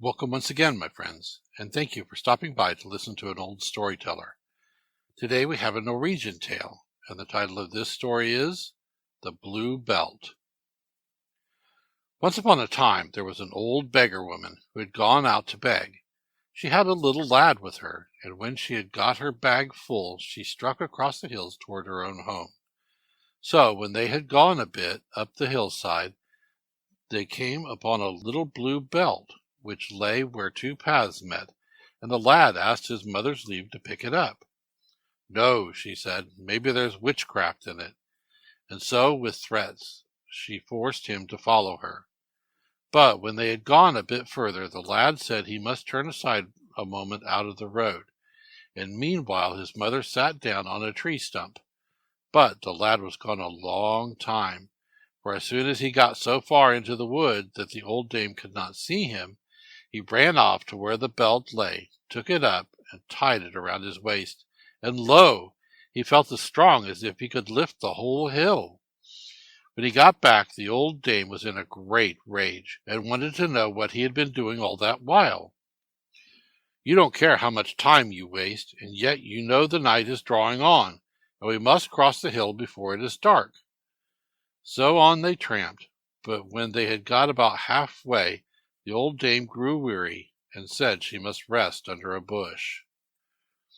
Welcome once again, my friends, and thank you for stopping by to listen to an old storyteller. Today we have a Norwegian tale, and the title of this story is The Blue Belt. Once upon a time there was an old beggar woman who had gone out to beg. She had a little lad with her, and when she had got her bag full, she struck across the hills toward her own home. So when they had gone a bit up the hillside, they came upon a little blue belt which lay where two paths met, and the lad asked his mother's leave to pick it up. No, she said, maybe there's witchcraft in it. And so, with threats, she forced him to follow her. But when they had gone a bit further, the lad said he must turn aside a moment out of the road, and meanwhile his mother sat down on a tree stump. But the lad was gone a long time, for as soon as he got so far into the wood that the old dame could not see him, he ran off to where the belt lay, took it up, and tied it around his waist, and lo! He felt as strong as if he could lift the whole hill. When he got back, the old dame was in a great rage, and wanted to know what he had been doing all that while. You don't care how much time you waste, and yet you know the night is drawing on, and we must cross the hill before it is dark. So on they tramped, but when they had got about halfway, the old dame grew weary, and said she must rest under a bush.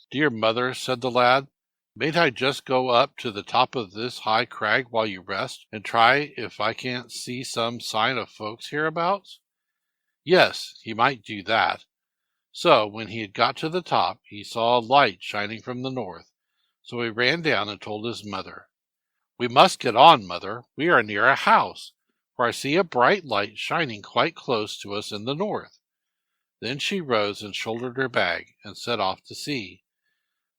Dear mother, said the lad, mayn't I just go up to the top of this high crag while you rest, and try if I can't see some sign of folks hereabouts? Yes, he might do that. So when he had got to the top, he saw a light shining from the north, so he ran down and told his mother. We must get on, mother, we are near a house, for I see a bright light shining quite close to us in the north. Then she rose and shouldered her bag, and set off to see.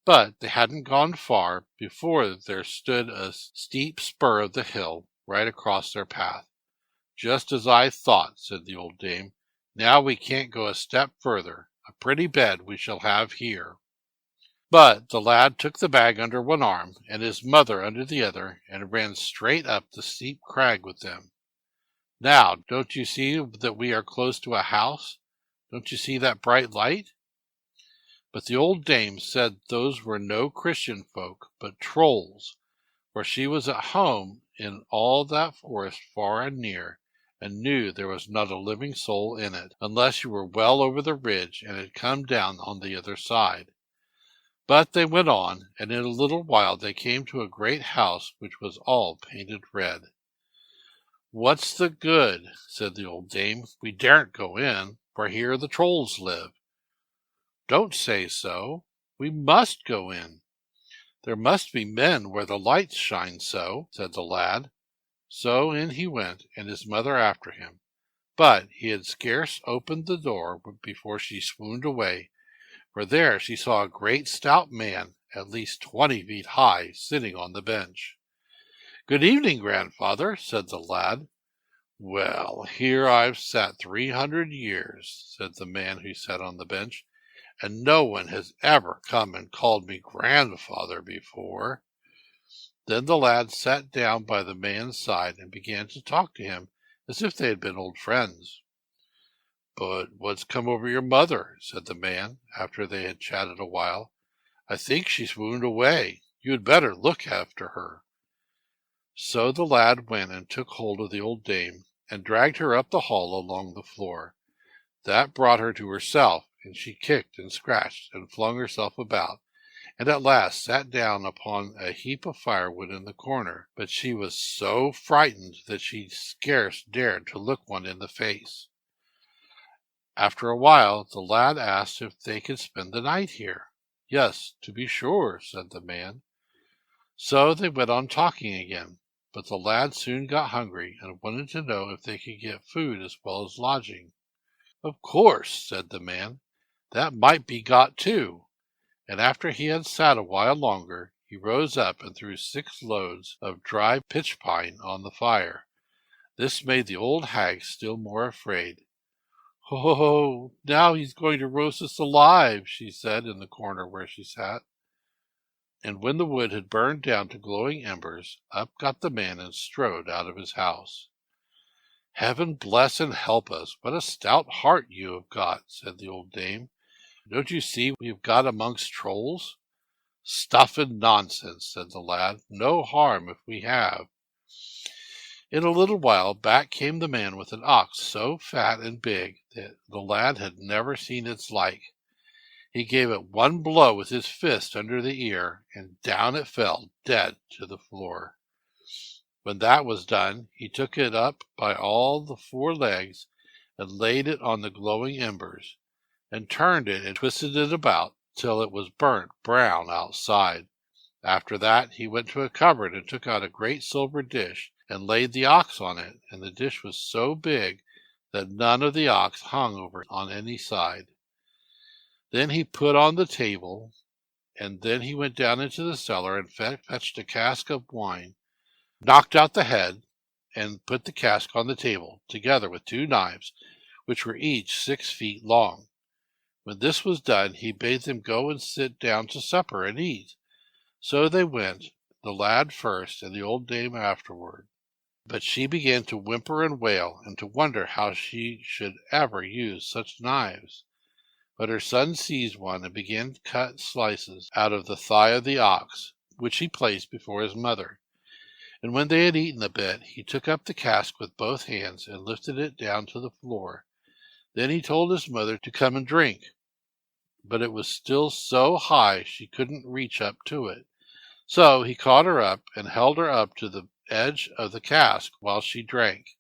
But they hadn't gone far before there stood a steep spur of the hill right across their path. Just as I thought, said the old dame. Now we can't go a step further. A pretty bed we shall have here. But the lad took the bag under one arm, and his mother under the other, and ran straight up the steep crag with them. Now, don't you see that we are close to a house? Don't you see that bright light? But the old dame said those were no Christian folk, but trolls, for she was at home in all that forest far and near, and knew there was not a living soul in it, unless you were well over the ridge and had come down on the other side. But they went on, and in a little while they came to a great house which was all painted red. What's the good, said the old dame, we daren't go in, for here the trolls live. Don't say so, we must go in. There must be men where the lights shine so, said the lad. So in he went, and his mother after him. But he had scarce opened the door before she swooned away, for there she saw a great stout man, at least 20 feet high, sitting on the bench. Good evening, grandfather, said the lad. Well, here I've sat 300 years, said the man who sat on the bench, and no one has ever come and called me grandfather before. Then the lad sat down by the man's side and began to talk to him as if they had been old friends. But what's come over your mother? Said the man, after they had chatted a while. I think she swooned away. You had better look after her. So the lad went and took hold of the old dame, and dragged her up the hall along the floor. That brought her to herself, and she kicked and scratched and flung herself about, and at last sat down upon a heap of firewood in the corner. But she was so frightened that she scarce dared to look one in the face. After a while the lad asked if they could spend the night here. Yes, to be sure, said the man. So they went on talking again, but the lad soon got hungry and wanted to know if they could get food as well as lodging. Of course, said the man, that might be got too. And after he had sat a while longer, he rose up and threw 6 loads of dry pitch pine on the fire. This made the old hag still more afraid. Oh, now he's going to roast us alive, she said in the corner where she sat. And when the wood had burned down to glowing embers, up got the man and strode out of his house. "Heaven bless and help us! What a stout heart you have got," said the old dame. "Don't you see we have got amongst trolls?" "Stuff and nonsense," said the lad. "No harm if we have." In a little while back came the man with an ox so fat and big that the lad had never seen its like. He gave it one blow with his fist under the ear, and down it fell dead to the floor. When that was done, he took it up by all the four legs and laid it on the glowing embers, and turned it and twisted it about till it was burnt brown outside. After that he went to a cupboard and took out a great silver dish and laid the ox on it, and the dish was so big that none of the ox hung over on any side. Then he put on the table, and then he went down into the cellar and fetched a cask of wine, knocked out the head, and put the cask on the table, together with 2 knives, which were each 6 feet long. When this was done, he bade them go and sit down to supper and eat. So they went, the lad first and the old dame afterward. But she began to whimper and wail, and to wonder how she should ever use such knives. But her son seized one and began to cut slices out of the thigh of the ox, which he placed before his mother. And when they had eaten a bit, he took up the cask with both hands and lifted it down to the floor. Then he told his mother to come and drink, but it was still so high she couldn't reach up to it. So he caught her up and held her up to the edge of the cask while she drank.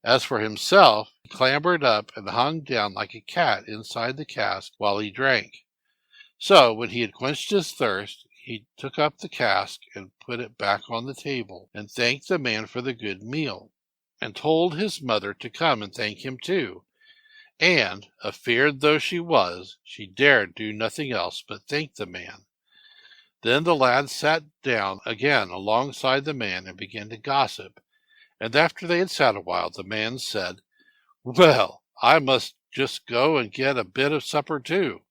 As for himself, he clambered up and hung down like a cat inside the cask while he drank. So when he had quenched his thirst, he took up the cask and put it back on the table, and thanked the man for the good meal, and told his mother to come and thank him too. And, afeard though she was, she dared do nothing else but thank the man. Then the lad sat down again alongside the man and began to gossip, and after they had sat a while, the man said, "Well, I must just go and get a bit of supper too."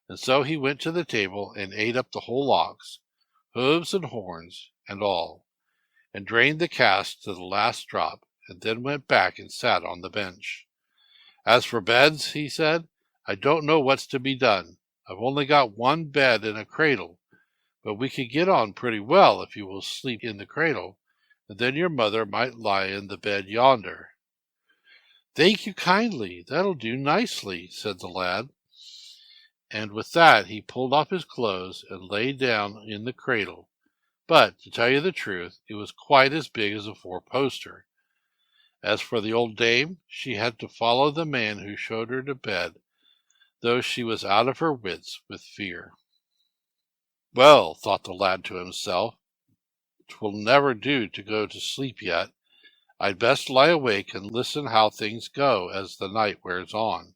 And so he went to the table and ate up the whole ox, hooves and horns and all, and drained the cask to the last drop, and then went back and sat on the bench. "As for beds," he said, "I don't know what's to be done. I've only got one bed and a cradle, but we could get on pretty well if you will sleep in the cradle, and then your mother might lie in the bed yonder." "Thank you kindly, that'll do nicely," said the lad. And with that he pulled off his clothes and lay down in the cradle. But, to tell you the truth, it was quite as big as a 4-poster. As for the old dame, she had to follow the man who showed her to bed, though she was out of her wits with fear. "Well," thought the lad to himself, "'twill never do to go to sleep yet. I'd best lie awake and listen how things go as the night wears on."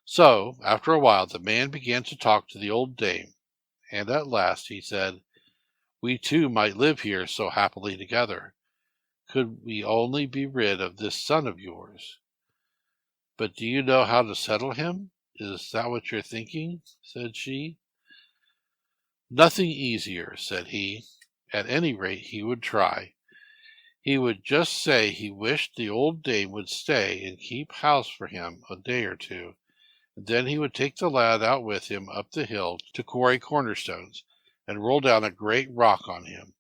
So, after a while, the man began to talk to the old dame, and at last he said, "We two might live here so happily together, could we only be rid of this son of yours. But do you know how to settle him? Is that what you're thinking?" said she. "Nothing easier," said he. At any rate, he would try. He would just say he wished the old dame would stay and keep house for him a day or two, and then he would take the lad out with him up the hill to quarry cornerstones, and roll down a great rock on him.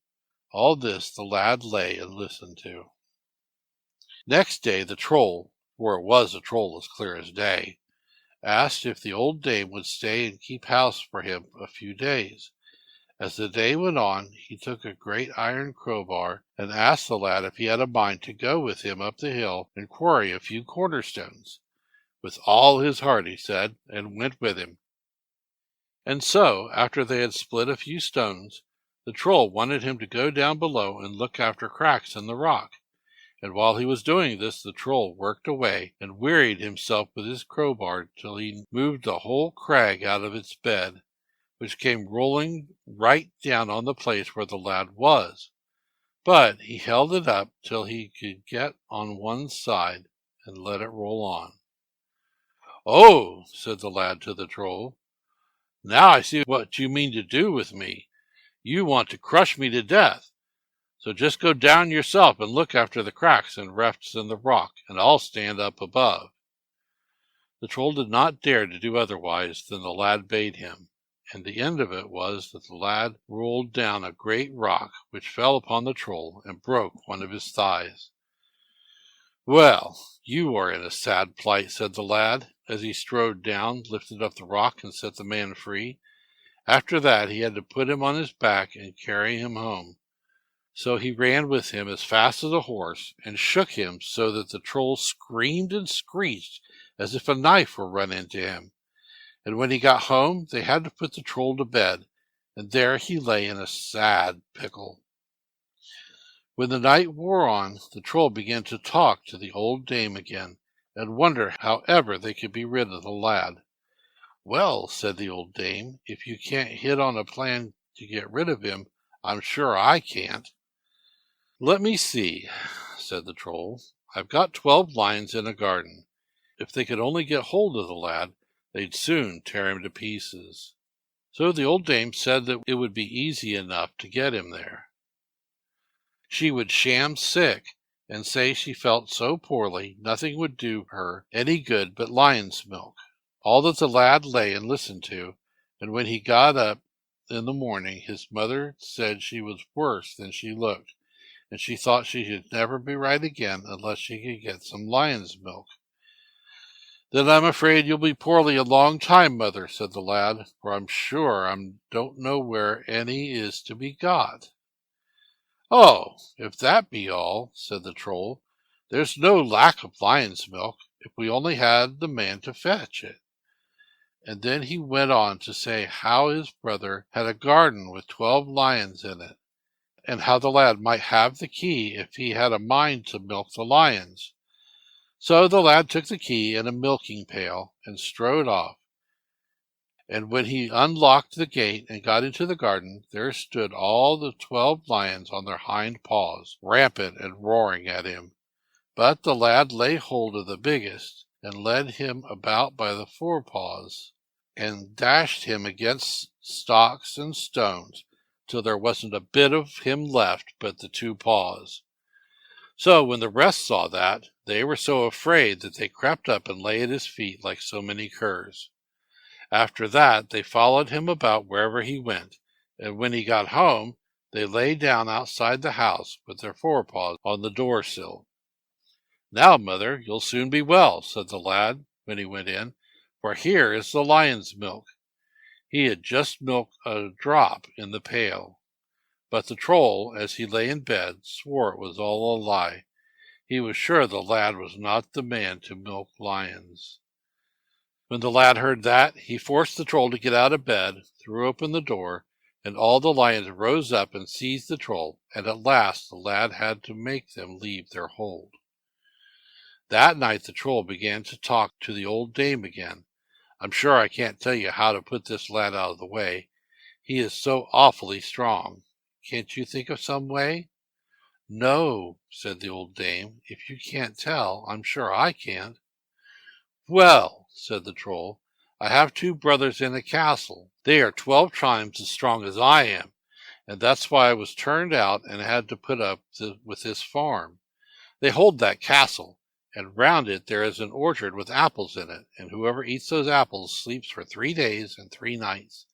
All this the lad lay and listened to. Next day the troll, for it was a troll as clear as day, asked if the old dame would stay and keep house for him a few days. As the day went on, he took a great iron crowbar and asked the lad if he had a mind to go with him up the hill and quarry a few cornerstones. With all his heart, he said, and went with him. And so, after they had split a few stones, the troll wanted him to go down below and look after cracks in the rock. And while he was doing this, the troll worked away and wearied himself with his crowbar till he moved the whole crag out of its bed, which came rolling right down on the place where the lad was. But he held it up till he could get on one side and let it roll on. "Oh," said the lad to the troll, "now I see what you mean to do with me. You want to crush me to death. So just go down yourself and look after the cracks and rifts in the rock, and I'll stand up above." The Troll did not dare to do otherwise than the lad bade him, and the end of it was that the lad rolled down a great rock, which fell upon the Troll and broke one of his thighs. "Well, you are in a sad plight," said the lad, as he strode down, lifted up the rock, and set the man free. After that he had to put him on his back and carry him home. So he ran with him as fast as a horse, and shook him so that the Troll screamed and screeched as if a knife were run into him. And when he got home, they had to put the Troll to bed, and there he lay in a sad pickle. When the night wore on, the Troll began to talk to the old dame again, and wonder how ever they could be rid of the lad. "Well," said the old dame, "if you can't hit on a plan to get rid of him, I'm sure I can't." "Let me see," said the Troll. "I've got 12 lions in a garden. If they could only get hold of the lad, they'd soon tear him to pieces." So the old dame said that it would be easy enough to get him there. She would sham sick and say she felt so poorly nothing would do her any good but lion's milk. All that the lad lay and listened to, and when he got up in the morning his mother said she was worse than she looked, and she thought she should never be right again unless she could get some lion's milk. "Then I'm afraid you'll be poorly a long time, mother," said the lad, "for I'm sure I don't know where any is to be got." "Oh, if that be all," said the Troll, "there's no lack of lion's milk, if we only had the man to fetch it." And then he went on to say how his brother had a garden with 12 lions in it, and how the lad might have the key if he had a mind to milk the lions. So the lad took the key and a milking pail and strode off. And when he unlocked the gate and got into the garden, there stood all the 12 lions on their hind paws, rampant and roaring at him. But the lad laid hold of the biggest and led him about by the forepaws, and dashed him against stocks and stones till there wasn't a bit of him left but the 2 paws. So when the rest saw that, they were so afraid that they crept up and lay at his feet like so many curs. After that they followed him about wherever he went, and when he got home, they lay down outside the house with their forepaws on the door-sill. "Now, mother, you'll soon be well," said the lad when he went in, "for here is the lion's milk." He had just milked a drop in the pail. But the Troll, as he lay in bed, swore it was all a lie. He was sure the lad was not the man to milk lions. When the lad heard that, he forced the Troll to get out of bed, threw open the door, and all the lions rose up and seized the Troll, and at last the lad had to make them leave their hold. That night the Troll began to talk to the old dame again. "I'm sure I can't tell you how to put this lad out of the way. He is so awfully strong. Can't you think of some way?" "No," said the old dame. "If you can't tell, I'm sure I can't." "Well," said the Troll, "I have 2 brothers in a castle. They are 12 times as strong as I am, and that's why I was turned out and had to put up with this farm. They hold that castle, and round it there is an orchard with apples in it, and whoever eats those apples sleeps for 3 days and 3 nights.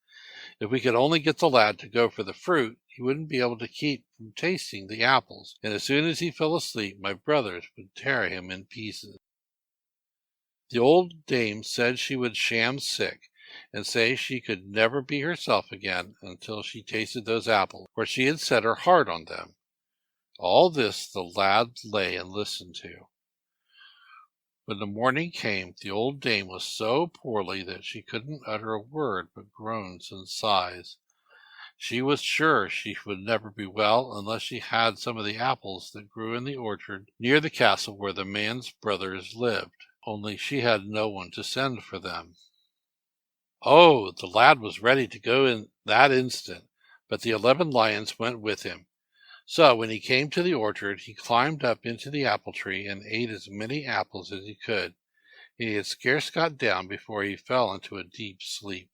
If we could only get the lad to go for the fruit, he wouldn't be able to keep from tasting the apples, and as soon as he fell asleep, my brothers would tear him in pieces." The old dame said she would sham sick, and say she could never be herself again until she tasted those apples, for she had set her heart on them. All this the lad lay and listened to. When the morning came, the old dame was so poorly that she couldn't utter a word but groans and sighs. She was sure she would never be well unless she had some of the apples that grew in the orchard near the castle where the man's brothers lived, only she had no one to send for them. Oh, the lad was ready to go in that instant, but the 11 lions went with him. So when he came to the orchard, he climbed up into the apple tree and ate as many apples as he could. He had scarce got down before he fell into a deep sleep.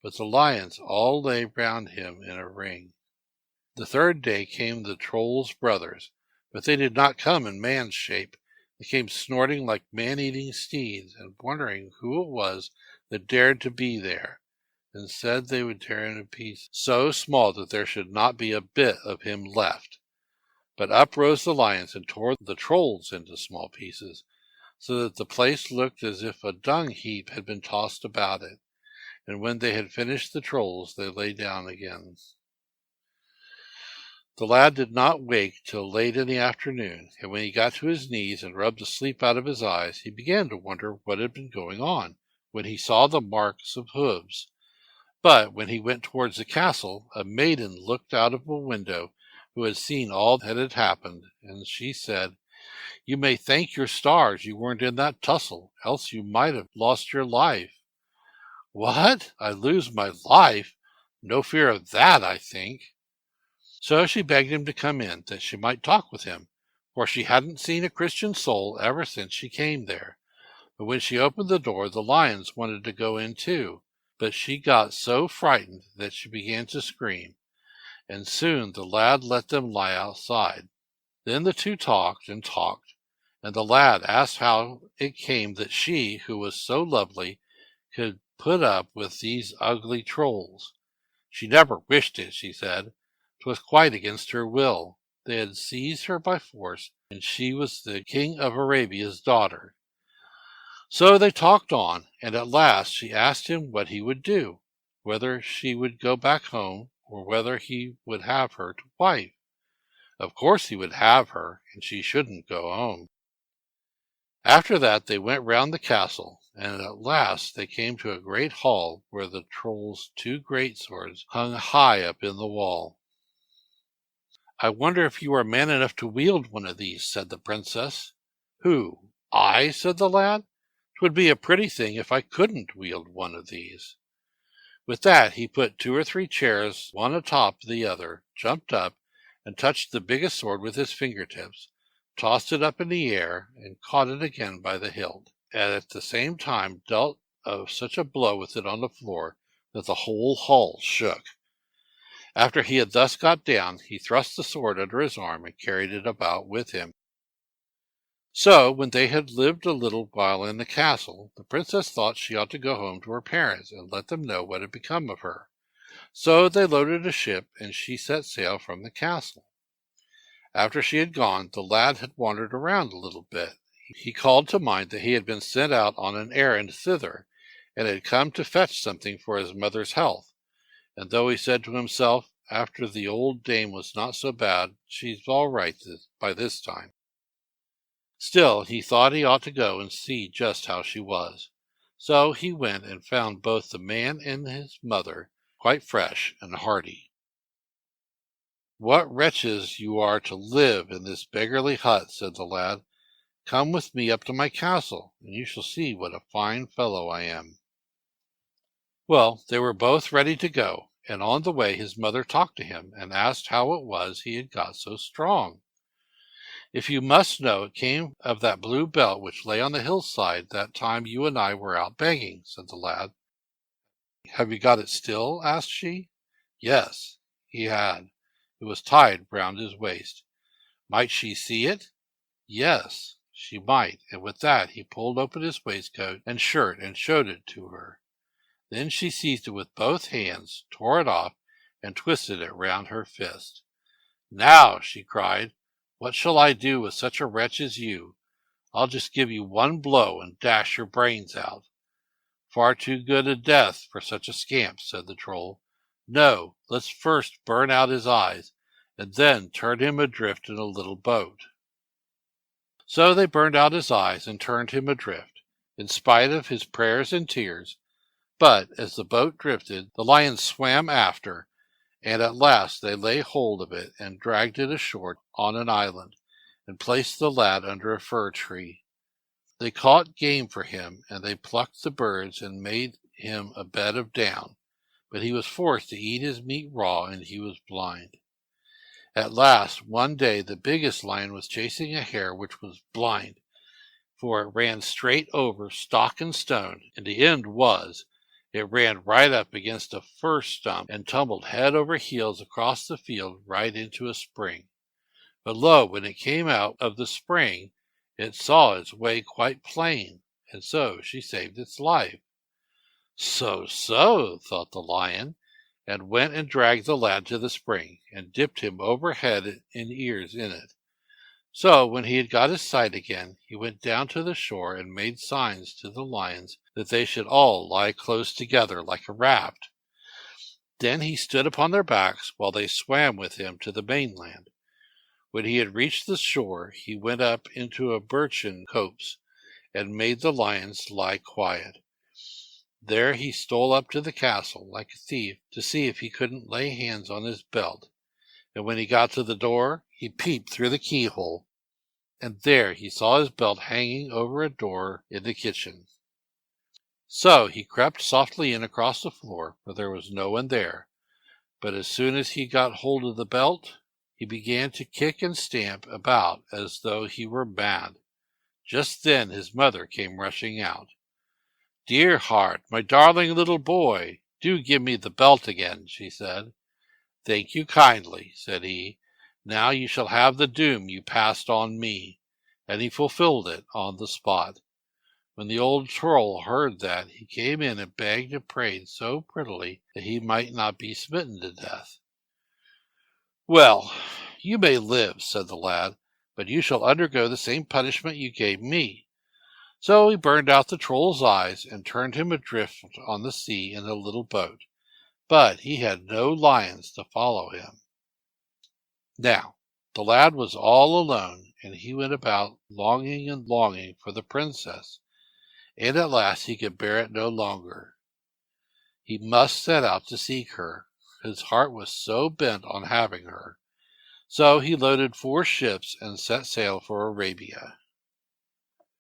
But the lions all lay round him in a ring. The third day came the Troll's brothers, but they did not come in man's shape. They came snorting like man-eating steeds, and wondering who it was that dared to be there, and said they would tear him to pieces, so small that there should not be a bit of him left. But up rose the lions and tore the Trolls into small pieces, so that the place looked as if a dung heap had been tossed about it. And when they had finished the Trolls, they lay down again. The lad did not wake till late in the afternoon, and when he got to his knees and rubbed the sleep out of his eyes, he began to wonder what had been going on, when he saw the marks of hooves. But when he went towards the castle, a maiden looked out of a window, who had seen all that had happened, and she said, "You may thank your stars you weren't in that tussle, else you might have lost your life." "What? I lose my life? No fear of that, I think." So she begged him to come in, that she might talk with him, for she hadn't seen a Christian soul ever since she came there. But when she opened the door, the lions wanted to go in too, but she got so frightened that she began to scream, and soon the lad let them lie outside. Then the two talked and talked, and the lad asked how it came that she, who was so lovely, could put up with these ugly Trolls. She never wished it, she said. 'Twas quite against her will. They had seized her by force, and she was the King of Arabia's daughter. So they talked on, and at last she asked him what he would do, whether she would go back home, or whether he would have her to wife. Of course he would have her, and she shouldn't go home. After that they went round the castle, and at last they came to a great hall where the Troll's two great swords hung high up in the wall. "I wonder if you are man enough to wield one of these," said the princess. "Who, I?" said the lad. "'Twould be a pretty thing if I couldn't wield one of these." With that he put 2 or 3 chairs, one atop the other, jumped up, and touched the biggest sword with his fingertips, tossed it up in the air, and caught it again by the hilt, and at the same time dealt such a blow with it on the floor that the whole hall shook. After he had thus got down, he thrust the sword under his arm and carried it about with him. So, when they had lived a little while in the castle, the princess thought she ought to go home to her parents and let them know what had become of her. So they loaded a ship, and she set sail from the castle. After she had gone, the lad had wandered around a little bit. He called to mind that he had been sent out on an errand thither, and had come to fetch something for his mother's health. And though he said to himself, "After the old dame was not so bad, she's all right by this time," still he thought he ought to go and see just how she was. So he went and found both the man and his mother quite fresh and hearty. "What wretches you are to live in this beggarly hut," said the lad. "Come with me up to my castle, and you shall see what a fine fellow I am." Well, they were both ready to go, and on the way his mother talked to him, and asked how it was he had got so strong. "If you must know, it came of that blue belt which lay on the hillside that time you and I were out begging," said the lad. "Have you got it still?" asked she. Yes, he had. It was tied round his waist. Might she see it? Yes, she might, and with that he pulled open his waistcoat and shirt and showed it to her. Then she seized it with both hands, tore it off, and twisted it round her fist. "Now," she cried, "what shall I do with such a wretch as you? I'll just give you one blow and dash your brains out." "Far too good a death for such a scamp," said the Troll. "No, let's first burn out his eyes, and then turn him adrift in a little boat." So they burned out his eyes and turned him adrift, in spite of his prayers and tears. But as the boat drifted, the lion swam after, and at last they laid hold of it and dragged it ashore on an island, and placed the lad under a fir tree. They caught game for him, and they plucked the birds and made him a bed of down, but he was forced to eat his meat raw, and he was blind. At last, one day, the biggest lion was chasing a hare which was blind, for it ran straight over stock and stone, and the end was, It ran right up against a fir stump and tumbled head over heels across the field right into a spring. But lo, when it came out of the spring, it saw its way quite plain, and so she saved its life. So, thought the lion, and went and dragged the lad to the spring, and dipped him over head and ears in it. So, when he had got his sight again, he went down to the shore and made signs to the lions that they should all lie close together like a raft. Then he stood upon their backs while they swam with him to the mainland. When he had reached the shore, he went up into a birchen copse and made the lions lie quiet. There he stole up to the castle like a thief to see if he couldn't lay hands on his belt. And when he got to the door, he peeped through the keyhole, and there he saw his belt hanging over a door in the kitchen. So he crept softly in across the floor, for there was no one there. But as soon as he got hold of the belt, he began to kick and stamp about as though he were mad. Just then his mother came rushing out. "Dear heart, my darling little boy, do give me the belt again," she said. "Thank you kindly," said he. "Now you shall have the doom you passed on me." And he fulfilled it on the spot. When the old troll heard that, he came in and begged and prayed so prettily that he might not be smitten to death. "Well, you may live," said the lad, "but you shall undergo the same punishment you gave me." So he burned out the troll's eyes and turned him adrift on the sea in a little boat. But he had no lions to follow him. Now, the lad was all alone, and he went about longing and longing for the princess, and at last he could bear it no longer. He must set out to seek her. His heart was so bent on having her. So he loaded 4 ships and set sail for Arabia.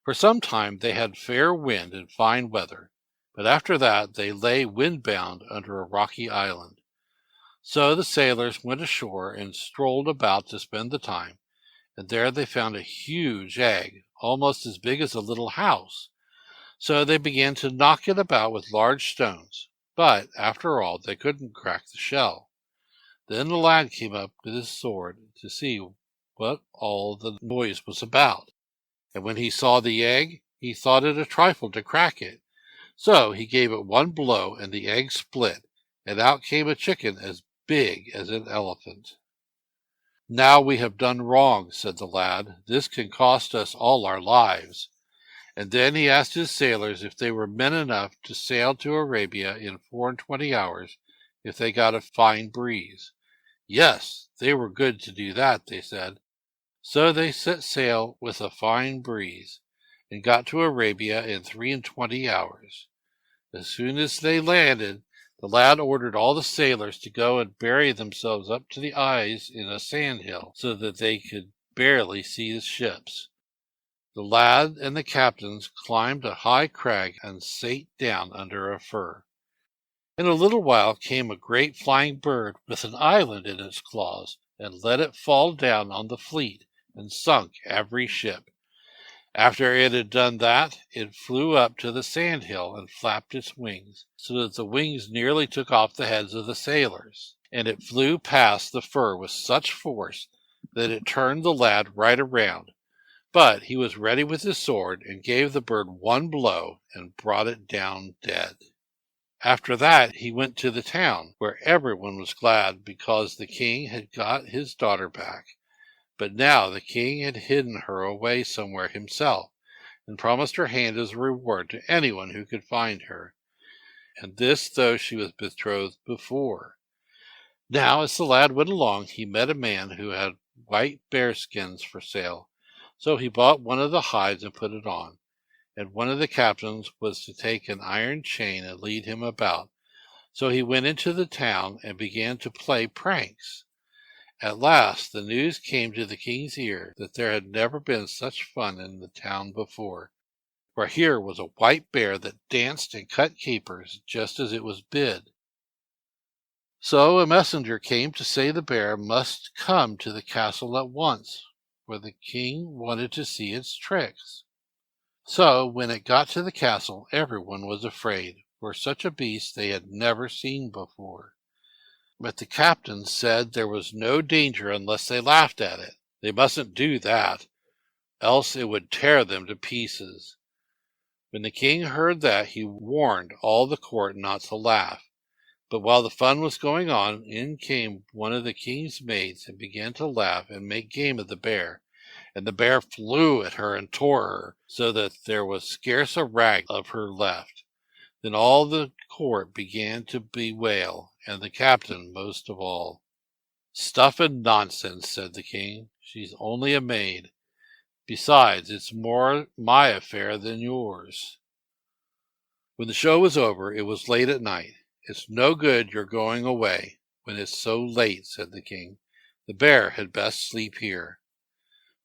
For some time they had fair wind and fine weather, but after that they lay wind-bound under a rocky island. So the sailors went ashore and strolled about to spend the time, and there they found a huge egg, almost as big as a little house. So they began to knock it about with large stones, but after all they couldn't crack the shell. Then the lad came up with his sword to see what all the noise was about, and when he saw the egg, he thought it a trifle to crack it. So he gave it one blow, and the egg split, and out came a chicken as big as an elephant. "Now we have done wrong," said the lad. "This can cost us all our lives." And then he asked his sailors if they were men enough to sail to Arabia in 24 hours if they got a fine breeze. Yes, they were good to do that, they said. So they set sail with a fine breeze, and got to Arabia in 23 hours. As soon as they landed, the lad ordered all the sailors to go and bury themselves up to the eyes in a sandhill, so that they could barely see the ships. The lad and the captains climbed a high crag and sate down under a fir. In a little while came a great flying bird with an island in its claws, and let it fall down on the fleet, and sunk every ship. After it had done that, it flew up to the sandhill and flapped its wings, so that the wings nearly took off the heads of the sailors. And it flew past the fir with such force that it turned the lad right around. But he was ready with his sword, and gave the bird one blow, and brought it down dead. After that he went to the town, where everyone was glad because the king had got his daughter back. But now the king had hidden her away somewhere himself, and promised her hand as a reward to anyone who could find her, and this though she was betrothed before. Now as the lad went along, he met a man who had white bear skins for sale. So he bought one of the hides and put it on, and one of the captains was to take an iron chain and lead him about. So he went into the town and began to play pranks. At last the news came to the king's ear that there had never been such fun in the town before, for here was a white bear that danced and cut capers just as it was bid. So a messenger came to say the bear must come to the castle at once, for the king wanted to see its tricks. So when it got to the castle, everyone was afraid, for such a beast they had never seen before. But the captain said there was no danger unless they laughed at it. They mustn't do that, else it would tear them to pieces. When the king heard that, he warned all the court not to laugh. But while the fun was going on, in came one of the king's maids and began to laugh and make game of the bear. And the bear flew at her and tore her, so that there was scarce a rag of her left. Then all the court began to bewail, and the captain most of all. "Stuff and nonsense," said the king. "She's only a maid. Besides, it's more my affair than yours." When the show was over, it was late at night. "It's no good your going away when it's so late," said the king. "The bear had best sleep here."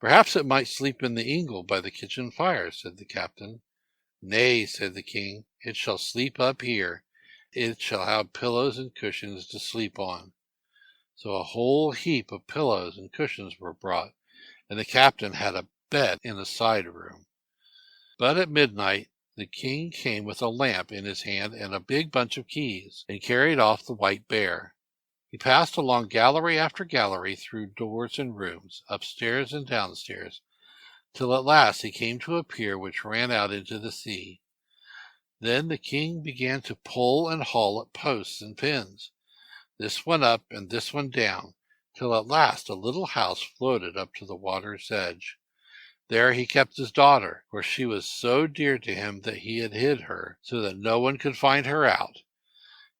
"Perhaps it might sleep in the ingle by the kitchen fire," said the captain. "Nay," said the king, "it shall sleep up here. It shall have pillows and cushions to sleep on." So a whole heap of pillows and cushions were brought, and the captain had a bed in a side room. But at midnight the king came with a lamp in his hand and a big bunch of keys, and carried off the white bear. He passed along gallery after gallery, through doors and rooms, upstairs and downstairs, till at last he came to a pier which ran out into the sea. Then the king began to pull and haul at posts and pins, this one up and this one down, till at last a little house floated up to the water's edge. There he kept his daughter, for she was so dear to him that he had hid her, so that no one could find her out.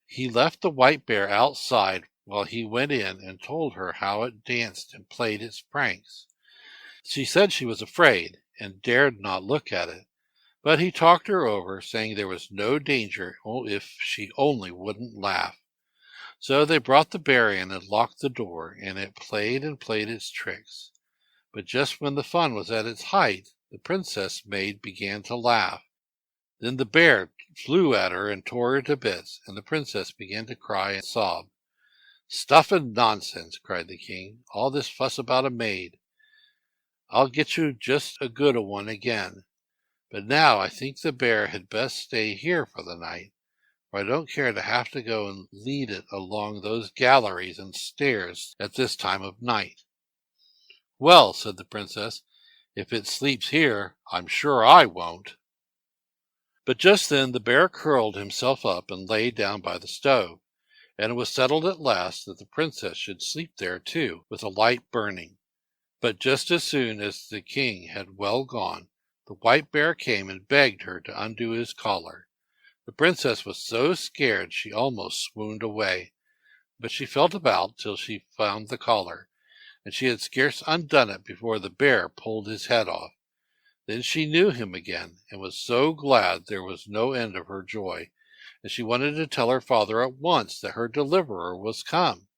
He left the white bear outside while he went in and told her how it danced and played its pranks. She said she was afraid, and dared not look at it, but he talked her over, saying there was no danger if she only wouldn't laugh. So they brought the bear in and locked the door, and it played and played its tricks. But just when the fun was at its height, the princess maid began to laugh. Then the bear flew at her and tore her to bits, and the princess began to cry and sob. "Stuff and nonsense," cried the king, "all this fuss about a maid. I'll get you just a good one again. But now I think the bear had best stay here for the night, for I don't care to have to go and lead it along those galleries and stairs at this time of night." "Well," said the princess, "if it sleeps here, I'm sure I won't." But just then the bear curled himself up and lay down by the stove, and it was settled at last that the princess should sleep there too, with a light burning. But just as soon as the king had well gone, the white bear came and begged her to undo his collar. The princess was so scared she almost swooned away, but she felt about till she found the collar, and she had scarce undone it before the bear pulled his head off. Then she knew him again, and was so glad there was no end of her joy, and she wanted to tell her father at once that her deliverer was come.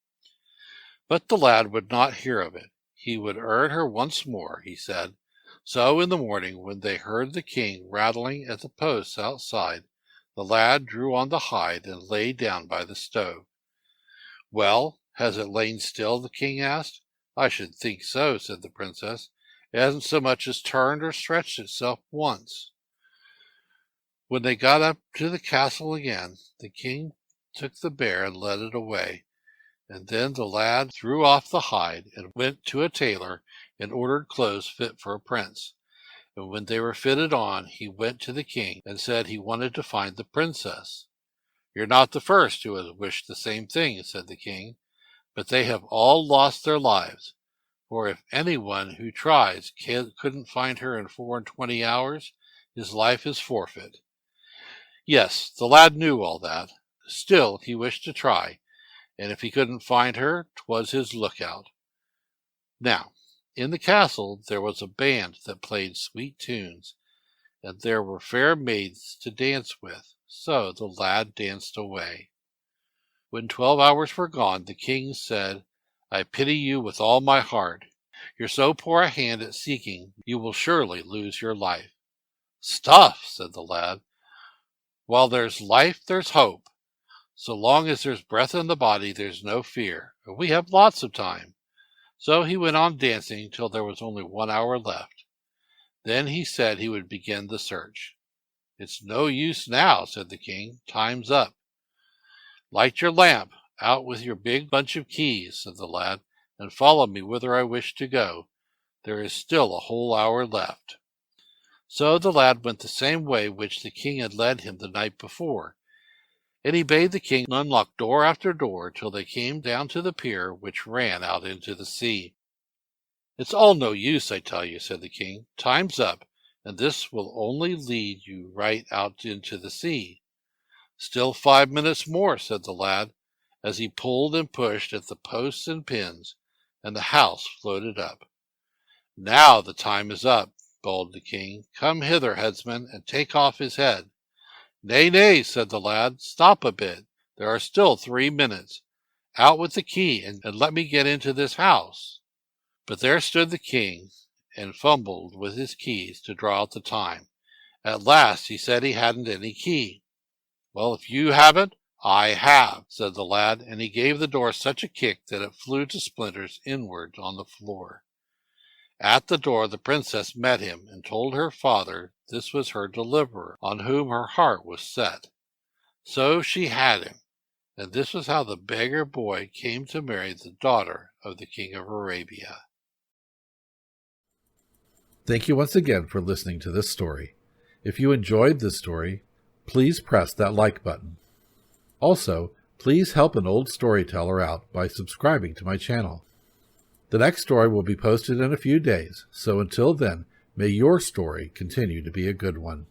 But the lad would not hear of it. He would urge her once more, he said. So in the morning, when they heard the king rattling at the posts outside, the lad drew on the hide and lay down by the stove. "Well, has it lain still?" the king asked. "I should think so," said the princess. "It hasn't so much as turned or stretched itself once." When they got up to the castle again, the king took the bear and led it away, and then the lad threw off the hide and went to a tailor and ordered clothes fit for a prince. And when they were fitted on, he went to the king and said he wanted to find the princess. "You're not the first who has wished the same thing," said the king, "but they have all lost their lives. For if anyone who tries couldn't find her in 24 hours, his life is forfeit." Yes, the lad knew all that. Still he wished to try, and if he couldn't find her, 'twas his lookout. Now, in the castle there was a band that played sweet tunes, and there were fair maids to dance with, so the lad danced away. When 12 hours were gone, the king said, "I pity you with all my heart. You're so poor a hand at seeking, you will surely lose your life." "Stuff!" said the lad. "While there's life, there's hope. So long as there's breath in the body, there's no fear. We have lots of time." So he went on dancing till there was only 1 hour left. Then he said he would begin the search. "It's no use now," said the king. "Time's up." "Light your lamp. Out with your big bunch of keys," said the lad, "and follow me whither I wish to go. There is still a whole hour left." So the lad went the same way which the king had led him the night before, and he bade the king unlock door after door till they came down to the pier which ran out into the sea. "It's all no use, I tell you," said the king. "Time's up, and this will only lead you right out into the sea." "Still 5 minutes more," said the lad, as he pulled and pushed at the posts and pins, and the house floated up. "Now the time is up," bawled the king. "Come hither, headsman, and take off his head." "Nay, nay," said the lad. "Stop a bit. There are still 3 minutes. Out with the key, and let me get into this house." But there stood the king, and fumbled with his keys to draw out the time. At last he said he hadn't any key. "Well, if you haven't, I have," said the lad, and he gave the door such a kick that it flew to splinters inwards on the floor. At the door the princess met him, and told her father this was her deliverer, on whom her heart was set. So she had him, and this was how the beggar boy came to marry the daughter of the king of Arabia. Thank you once again for listening to this story. If you enjoyed this story, please press that like button. Also, please help an old storyteller out by subscribing to my channel. The next story will be posted in a few days, so until then, may your story continue to be a good one.